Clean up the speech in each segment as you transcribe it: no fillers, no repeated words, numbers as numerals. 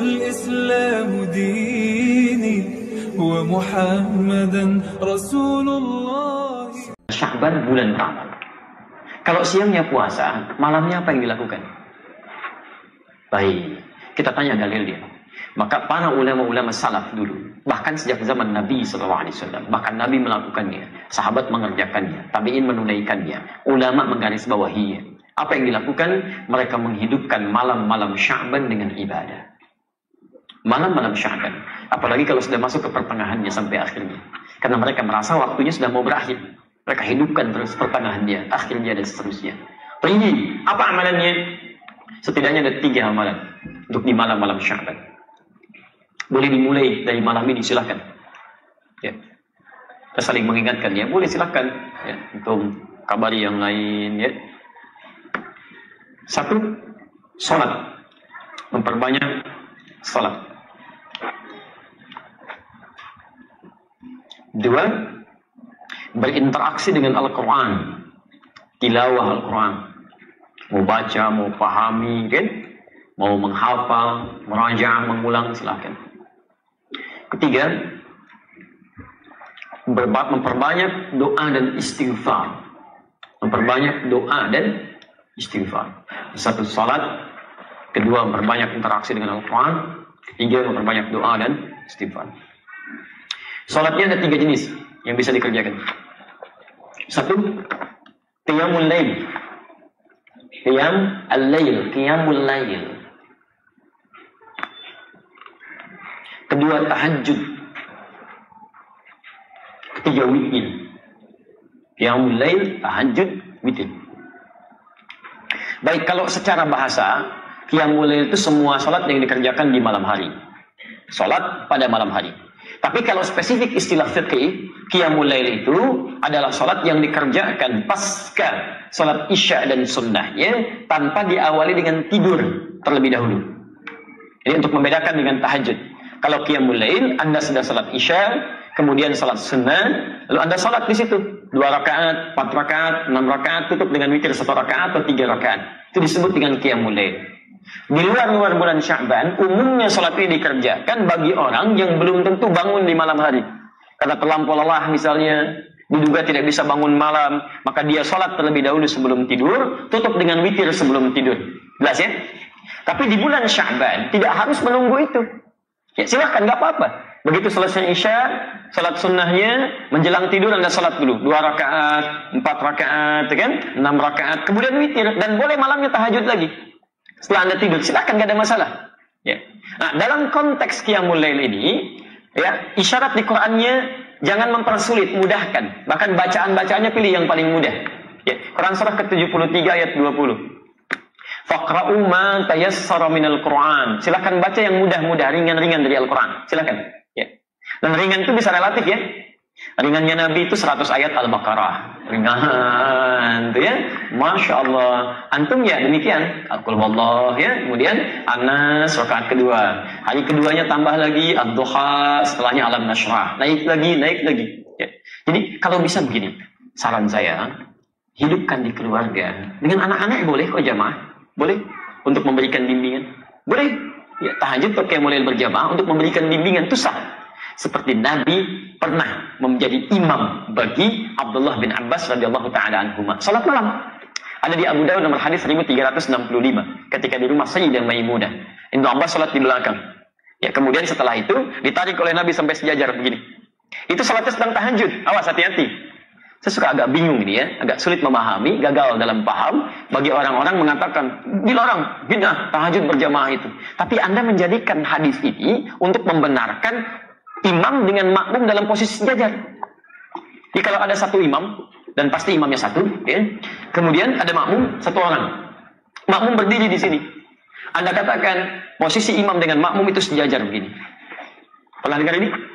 والإسلام ديني ومحمدا رسول الله. Sya'ban bulan pertama. Kalau siangnya puasa, malamnya apa yang dilakukan? Baik, kita tanya dalil dia. Maka para ulama-ulama salaf dulu, bahkan sejak zaman Nabi SAW, bahkan Nabi melakukannya, sahabat mengerjakannya, tabi'in menunaikannya, ulama menggarisbawahinya. Apa yang dilakukan? Mereka menghidupkan malam-malam Sya'ban dengan ibadah. Malam-malam Sya'ban, apalagi kalau sudah masuk ke pertengahannya sampai akhirnya. Karena mereka merasa waktunya sudah mau berakhir. Mereka hidupkan terus pertengahannya, akhirnya dan seterusnya. Pergi, apa amalannya? Setidaknya ada 3 amalan untuk di malam-malam Sya'ban. Boleh dimulai dari malam ini, silakan. Ya. Kita saling mengingatkan ya, boleh silakan. Ya, untuk kabari yang lain ya. 1, sholat, memperbanyak sholat. 2, berinteraksi dengan Al-Quran, tilawah Al-Quran, mau baca, mau pahami, kan? Mau menghafal, meraja, mengulang, silakan. 3, memperbanyak doa dan istighfar. Memperbanyak doa dan istighfar. 1, salat. 2, memperbanyak interaksi dengan Al-Quran. 3, memperbanyak doa dan istighfar. Salatnya ada 3 jenis yang bisa dikerjakan. 1, qiyamul lail. Qiyamul lail. 2, tahajud. 3, witir. Qiyamul lail, tahajud, witir. Baik, kalau secara bahasa, qiyamul lail itu semua salat yang dikerjakan di malam hari. Salat pada malam hari. Tapi kalau spesifik istilah fiqih, qiyamul lail itu adalah salat yang dikerjakan pasca salat isya dan sunnahnya tanpa diawali dengan tidur terlebih dahulu. Ini untuk membedakan dengan tahajud. Kalau qiyamul lail, Anda sudah salat isya, kemudian salat sunnah, lalu Anda salat di situ 2 rakaat, 4 rakaat, 6 rakaat, tutup dengan witir 1 rakaat atau 3 rakaat. Itu disebut dengan qiyamul lail. Di luar bulan Sya'ban, umumnya salat ini dikerjakan bagi orang yang belum tentu bangun di malam hari. Karena terlampau lelah misalnya, diduga tidak bisa bangun malam, maka dia salat terlebih dahulu sebelum tidur, tutup dengan witir sebelum tidur. Jelas ya? Tapi di bulan Sya'ban tidak harus menunggu itu. Ya silahkan, nggak apa-apa. Begitu selesai isya, salat sunnahnya, menjelang tidur Anda salat dulu 2 rakaat, 4 rakaat, kan? 6 rakaat, kemudian witir, dan boleh malamnya tahajud lagi. Setelah Anda tidur, silahkan, nggak ada masalah. Ya. Nah, dalam konteks qiyamul lail ini, ya, isyarat di Qur'annya jangan mempersulit, mudahkan. Bahkan bacaan-bacaannya pilih yang paling mudah. Ya. Quran surah ke-73 ayat 20. Faqra'u ma tayassara minal Qur'an. Silakan baca yang mudah-mudah, ringan-ringan dari Al-Qur'an. Silakan. Ya. Dan ringan itu bisa relatif ya. Ringannya Nabi itu 100 ayat Al-Baqarah. Ringan itu ya. Masya Allah. Antum ya demikian. Qul huwallah ya. Kemudian Anas rakaat kedua. Hari keduanya tambah lagi Ad-Duha, setelahnya Alam Nashrah. Naik lagi. Ya. Jadi kalau bisa begini, saran saya, hidupkan di keluarga. Dengan anak-anak boleh kok jamaah. Boleh untuk memberikan bimbingan. Boleh ya, tahajud atau qiyamul lail berjamaah untuk memberikan bimbingan itu sah. Seperti Nabi pernah menjadi imam bagi Abdullah bin Abbas radhiyallahu taala anhuma. Salat malam. Ada di Abu Dawud nomor hadis 1365 ketika di rumah Sayyidah Maimunah. Ibnu Abbas salat di belakang. Ya, kemudian setelah itu ditarik oleh Nabi sampai sejajar begini. Itu salatnya sedang tahajud. Awas, hati-hati. Saya suka agak bingung ini ya, agak sulit memahami, gagal dalam paham bagi orang-orang mengatakan dilarang bid'ah tahajud berjamaah itu. Tapi Anda menjadikan hadis ini untuk membenarkan imam dengan makmum dalam posisi sejajar. Jadi kalau ada satu imam dan pasti imamnya satu, ya, kemudian ada makmum 1 orang, makmum berdiri di sini. Anda katakan posisi imam dengan makmum itu sejajar begini. Pernah dengar ini?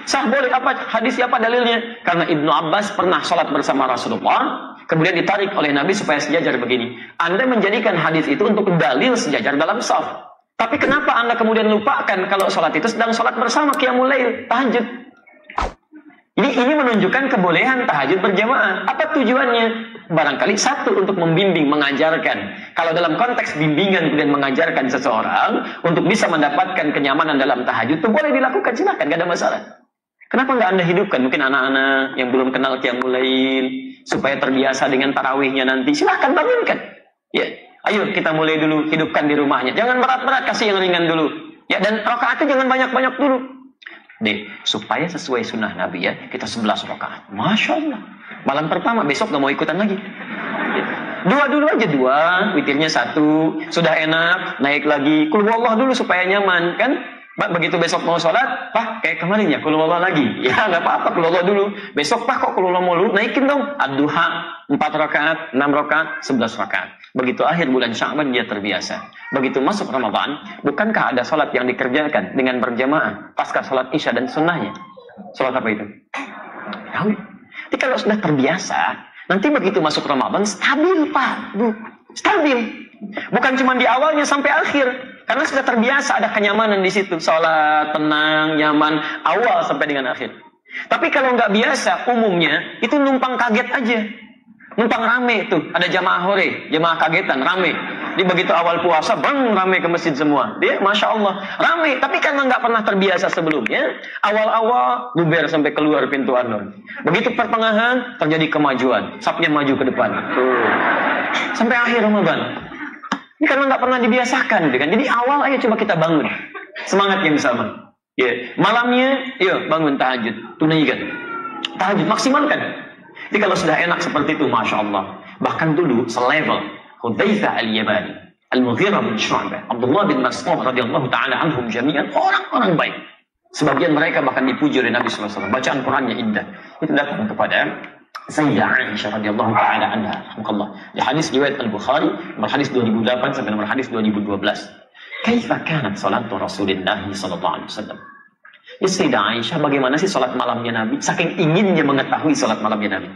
Sah, boleh. Apa hadisnya, apa dalilnya? Karena Ibnu Abbas pernah sholat bersama Rasulullah, kemudian ditarik oleh Nabi supaya sejajar begini. Anda menjadikan hadis itu untuk dalil sejajar dalam shaf. Tapi kenapa Anda kemudian lupakan kalau sholat itu sedang sholat bersama qiyamul lail, tahajud? Ini menunjukkan kebolehan tahajud berjamaah. Apa tujuannya? barangkali satu untuk membimbing, mengajarkan. Kalau dalam konteks bimbingan dan mengajarkan seseorang untuk bisa mendapatkan kenyamanan dalam tahajud, itu boleh dilakukan, silakan, gak ada masalah. Kenapa nggak Anda hidupkan? Mungkin anak-anak yang belum kenal qiyamul lail, supaya terbiasa dengan tarawihnya nanti, silahkan bangunkan. Ya, ayo kita mulai dulu, hidupkan di rumahnya. Jangan berat-berat, kasih yang ringan dulu. Ya, dan rakaatnya jangan banyak-banyak dulu. Supaya sesuai sunnah Nabi ya, kita 11 rakaat. Masya Allah. Malam pertama, besok nggak mau ikutan lagi. Dua dulu aja, 2, witirnya 1. Sudah enak, naik lagi. Qul huwallah dulu supaya nyaman, kan? Begitu besok mau sholat, Pak, kayak kemarin ya, Qul huwallah lagi. Ya, nggak apa-apa, Qul huwallah dulu. Besok, Pak, kok Qul huwallah mulu? Naikin dong. Ad-duha, 4 rakaat, 6 rakaat, 11 rakaat. Begitu akhir bulan Sya'ban, dia terbiasa. Begitu masuk Ramadan, bukankah ada sholat yang dikerjakan dengan berjamaah pasca sholat Isya dan sunnahnya? Sholat apa itu? Tahu? Jadi kalau sudah terbiasa, nanti begitu masuk Ramadan, stabil, Pak. Bu, stabil. Bukan cuma di awalnya sampai akhir. Karena sudah terbiasa, ada kenyamanan di situ. Sholat, tenang, nyaman, awal sampai dengan akhir. Tapi kalau nggak biasa, umumnya, itu numpang kaget aja. Numpang rame tuh. Ada jamaah hore, jamaah kagetan, rame. Di begitu awal puasa, bang, rame ke masjid semua. Dia, Masya Allah, rame. Tapi karena nggak pernah terbiasa sebelumnya, awal-awal, bubar sampai keluar pintu An-Nur. Begitu pertengahan, terjadi kemajuan. Sapnya maju ke depan. Tuh. Sampai akhir Ramadan. Ini karena nggak pernah dibiasakan, gitu kan? Jadi awal ayo coba kita bangun, semangat yang sama. Ya, malamnya, yuk bangun tahajud, tunaikan, tahajud maksimalkan. Jadi kalau sudah enak seperti itu, Masya Allah. Bahkan dulu selevel Hudzaifah al-Yamani, Al-Mughirah bin Syu'bah, Abdullah bin Mas'ud radhiyallahu taala anhum jami'an, orang-orang baik. Sebagian mereka bahkan dipuji oleh Nabi sallallahu alaihi wasallam. Bacaan Qur'annya indah. Itu datang kepada Sayyidah Aisyah radhiyallahu taala anha, rahimahullah. Di hadis riwayat Al-Bukhari, nomor hadis 2008 sampai nomor hadis 2012. Kaifa kanat salatu Rasulillah sallallahu alaihi wasallam? Ya Sayyidah Aisyah, bagaimana sih salat malamnya Nabi? Saking inginnya mengetahui salat malamnya Nabi.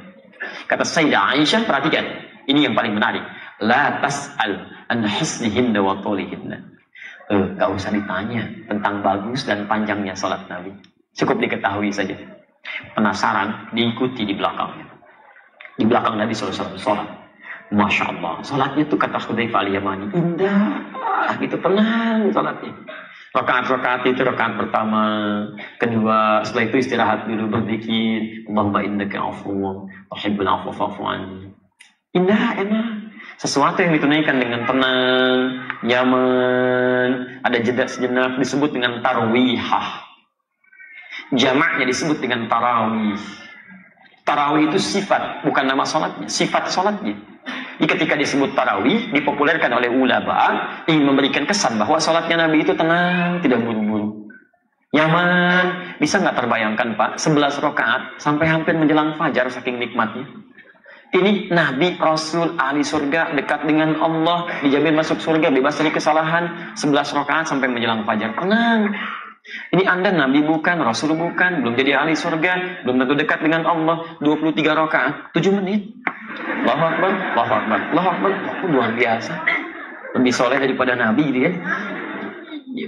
Kata Sayyidah Aisyah, perhatikan, ini yang paling menarik. La tas'al an husnihinna wa tulihinna. Gak usah ditanya tentang bagus dan panjangnya salat Nabi. Cukup diketahui saja. Penasaran, diikuti di belakangnya. Di belakang Nabi SAW sholat. Masya Allah. Sholatnya itu kata Hudzaifah al-Yamani, indah. Gitu, tenang sholatnya. Rakaat-rakaat itu rakaat pertama, kedua, setelah itu istirahat dulu berzikir. Allahumma innaka afuwwun tuhibbul afwa fa'fu anni. Indah, enak. Sesuatu yang ditunaikan dengan tenang, nyaman, ada jeda sejenak, disebut dengan tarwihah. Jamaknya disebut dengan tarawih. Tarawih itu sifat, bukan nama sholatnya, sifat sholatnya. Jadi ketika disebut tarawih, dipopulerkan oleh ulama, ingin memberikan kesan bahwa sholatnya Nabi itu tenang, tidak buru-buru. Nyaman, bisa nggak terbayangkan Pak, 11 rakaat sampai hampir menjelang fajar saking nikmatnya. Ini Nabi, Rasul, ahli surga, dekat dengan Allah, dijamin masuk surga, bebas dari kesalahan, 11 rakaat sampai menjelang fajar. Tenang. Ini Anda Nabi bukan, Rasul bukan, belum jadi ahli surga, belum tentu dekat dengan Allah, 23 rakaat, 7 menit. Allahu Akbar, Allahu Akbar, Allahu Akbar. Luar biasa. Lebih soleh daripada Nabi gitu kan.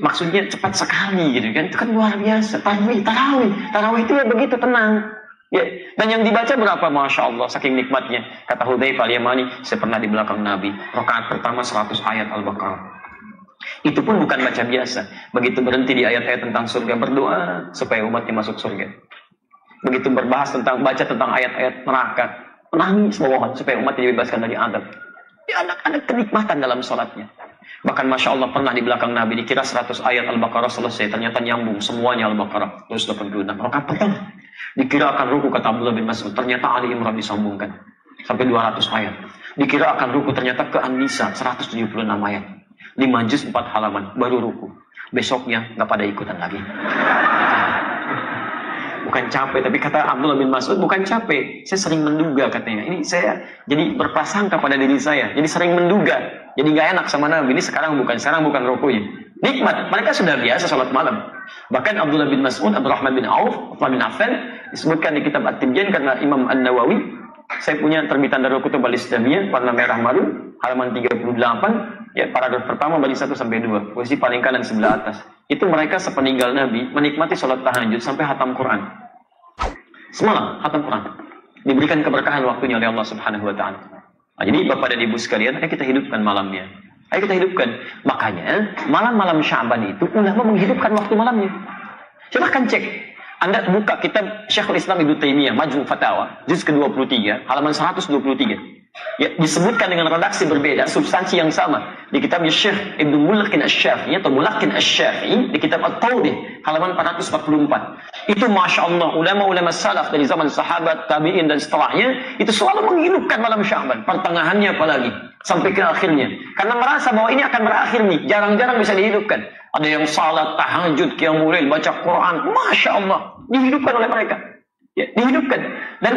Maksudnya cepat sekali gitu kan. Itu kan luar biasa. Tarawih itu ya begitu tenang. Ya. Dan yang dibaca berapa? Masya Allah, saking nikmatnya. Kata Hudzaifah al-Yamani, saya pernah di belakang Nabi. Rakaat pertama 100 ayat Al-Baqarah. Itu pun bukan baca biasa. Begitu berhenti di ayat-ayat tentang surga, berdoa supaya umatnya masuk surga. Begitu baca tentang ayat-ayat neraka, menangis memohon supaya umatnya dibebaskan dari azab. Ya, ada kenikmatan dalam sholatnya. Bahkan Masya Allah pernah di belakang Nabi dikira 100 ayat Al-Baqarah selesai, ternyata nyambung semuanya Al-Baqarah 186. Rakaat pertama dikira akan ruku, kata Abdullah bin Mas'ud, ternyata Ali Imran disambungkan sampai 200 ayat. Dikira akan ruku, ternyata ke An-Nisa 176 ayat. 5 juz 4 halaman baru ruku. Besoknya nggak pada ikutan lagi. Bukan capek, tapi kata Abdullah bin Mas'ud, bukan capek. Saya sering menduga katanya. Ini saya jadi berprasangka pada diri saya. Jadi sering menduga. Jadi nggak enak sama Nabi. Ini sekarang bukan rukunya. Nikmat. Mereka sudah biasa sholat malam. Bahkan Abdullah bin Mas'ud, Abdurrahman bin Auf, Uthman bin Affan disebutkan di kitab At-Tibyan karena Imam An-Nawawi. Saya punya terbitan Darul Kutub Al-Islamiyah warna merah maru, halaman 38. Ya, paragraf pertama bagi 1 sampai 2, posisi paling kanan sebelah atas. Itu mereka sepeninggal Nabi menikmati sholat tahajud sampai hatam Quran. Semalam hatam Quran. Diberikan keberkahan waktunya oleh Allah Subhanahu wa taala. Nah, jadi Bapak dan Ibu sekalian, ayo kita hidupkan malamnya. Ayo kita hidupkan. Makanya malam-malam Sya'ban itu ulama menghidupkan waktu malamnya. Silahkan cek. Anda buka kitab Syekhul Islam Ibnu Taimiyah Majmu' Fatawa juz ke-23 halaman 123. Ya, disebutkan dengan redaksi berbeda, substansi yang sama di kitabnya Syekh Ibnu Mulakin Asy-Syafi'i atau Mulakin Asy-Syafi'i di kitab At-Tawdih halaman 444. Itu Masya Allah, ulama-ulama salaf dari zaman sahabat, tabi'in dan setelahnya itu selalu menghidupkan malam Sya'ban, pertengahannya apalagi sampai ke akhirnya, karena merasa bahwa ini akan berakhir nih, jarang-jarang bisa dihidupkan. Ada yang salat tahajud, qiyamul lail, baca Quran, Masya Allah, dihidupkan oleh mereka. Ya, dihidupkan. Dan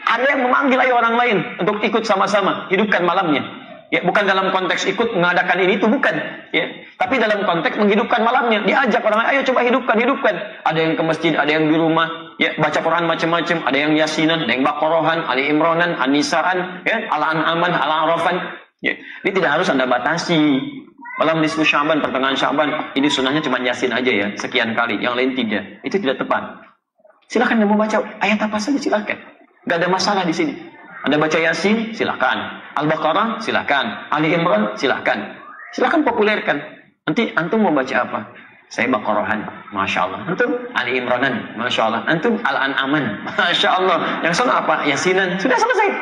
ada yang memanggil ayo orang lain untuk ikut sama-sama hidupkan malamnya. Ya, bukan dalam konteks ikut mengadakan ini itu, bukan. Ya, tapi dalam konteks menghidupkan malamnya. Diajak orang lain, ayo coba hidupkan. Ada yang ke masjid, ada yang di rumah, ya, baca Quran macam-macam. Ada yang Yasinan, ada yang Baqarahan, Ali Imranan, An-Nisaan, ya, Al-An'aman, Al-Arafan. Ya, ini tidak harus Anda batasi. Malam nisfu Sya'ban, pertengahan Sya'ban, ini sunnahnya cuma Yasin aja ya, sekian kali, yang lain tidak. Itu tidak tepat. Silakan yang mau baca ayat apa saja silakan. Gak ada masalah di sini. Anda baca Yasin, silakan. Al-Baqarah, silakan. Ali Imran, silakan. Silakan populerkan. Nanti antum mau baca apa? Saya Baqarahan, Masya Allah. Antum Ali Imranan, Masya Allah. Antum Al-An'aman, Masya Allah. Yang sana apa? Yasinan. Sudah selesai.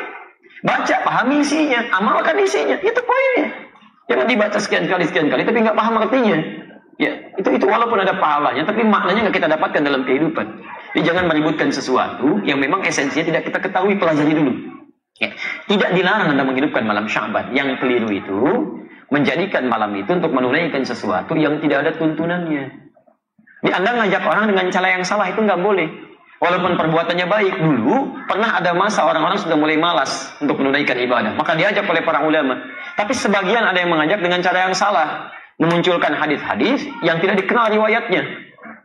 Baca, pahami isinya, amalkan isinya. Itu poinnya. Jangan dibaca sekian kali, tapi nggak paham artinya. Ya, itu walaupun ada pahalanya, tapi maknanya nggak kita dapatkan dalam kehidupan. Jadi jangan meributkan sesuatu yang memang esensinya tidak kita ketahui, pelajari dulu. Ya, tidak dilarang Anda menghidupkan malam Sya'ban. Yang keliru itu menjadikan malam itu untuk menunaikan sesuatu yang tidak ada tuntunannya. Jadi Anda ngajak orang dengan cara yang salah itu nggak boleh. Walaupun perbuatannya baik, dulu pernah ada masa orang-orang sudah mulai malas untuk menunaikan ibadah. Maka diajak oleh para ulama. Tapi sebagian ada yang mengajak dengan cara yang salah. Memunculkan hadis-hadis yang tidak dikenal riwayatnya.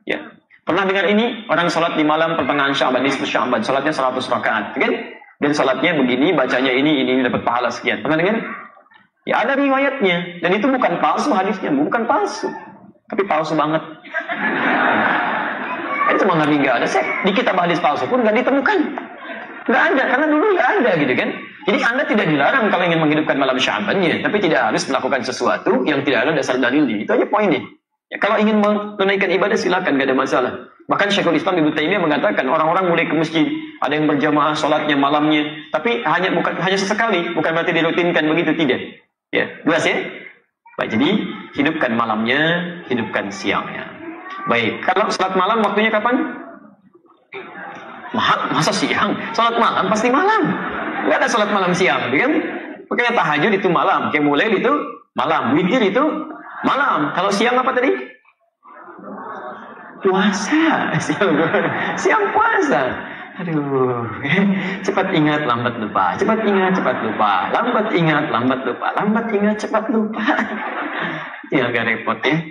Ya. Pernah dengar ini? Orang sholat di malam pertengahan Sya'ban, nisfu Sya'ban. Sholatnya 100 rakaat. Kan? Dan sholatnya begini, bacanya ini dapat pahala sekian. Pernah dengar? Ya ada riwayatnya. Dan itu bukan palsu hadisnya. Bukan palsu. Tapi palsu banget. Itu cuma Nabi nggak ada. Di kitab hadis palsu pun nggak ditemukan. Nggak ada, karena dulu nggak ada gitu kan. Jadi Anda tidak dilarang kalau ingin menghidupkan malam Sya'bannya, tapi tidak harus melakukan sesuatu yang tidak ada dasar dalilnya. Itu aja poinnya. Ya, kalau ingin menunaikan ibadah silakan, nggak ada masalah. Bahkan Syekhul Islam Ibnu Taimiyah mengatakan orang-orang mulai ke masjid, ada yang berjamaah sholatnya malamnya, tapi hanya sesekali, bukan berarti dirutinkan begitu, tidak. Ya, jelas ya? Baik, jadi hidupkan malamnya, hidupkan siangnya. Baik, kalau sholat malam waktunya kapan? Masa siang? Sholat malam pasti malam. Nggak ada sholat malam siang, kan? Makanya tahajud itu malam, qiyamul lail itu malam, witir itu malam. Kalau siang apa tadi? Puasa. Siang puasa. Aduh, cepat ingat, lambat lupa. Cepat ingat, cepat lupa. Lambat ingat, lambat lupa. Lambat ingat, cepat lupa. Ya agak repot ya.